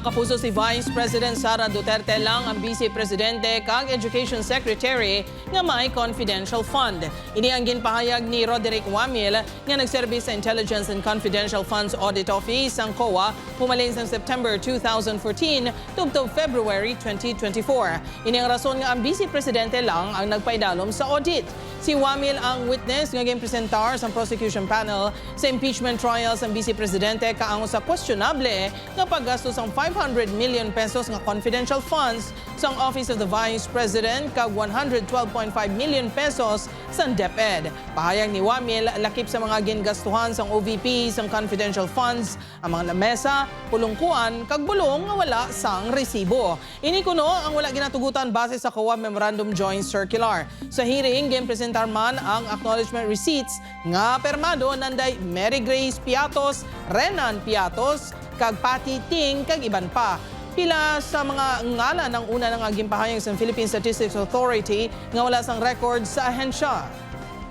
Kapuso si Vice President Sara Duterte lang ang Vice Presidente kag Education Secretary nga may confidential fund. Ini ang ginpahayag ni Roderick Wamil nga nagserbi sa Intelligence and Confidential Funds Audit Office ang COA pumalin sa September 2014 tubtob February 2024. Ini ang rason nga ang Vice Presidente lang ang nagpaidalom sa audit. Si Wamil ang witness nga ginpresentar sa prosecution panel sa impeachment trials ang Vice Presidente kaango sa questionable nga paggastos ang 500 million pesos nga confidential funds sa Office of the Vice President kag 112.5 million pesos sa DepEd. Pahayag ni Wamil, lakip sa mga gingastuhan sa OVP sa confidential funds ang mga lamesa, pulungkuan kag bulong nga wala sang resibo. Ini kuno ang wala ginatugutan base sa COA Memorandum Joint Circular. Sa hearing, ginpresentar man ang acknowledgement receipts nga permado nanday Mary Grace Piatos, Renan Piatos, kag Patty Ting kag iban pa. Pila sa mga ngalan ng una ng ginpahayag sa Philippine Statistics Authority nga wala sang record sa ahensya.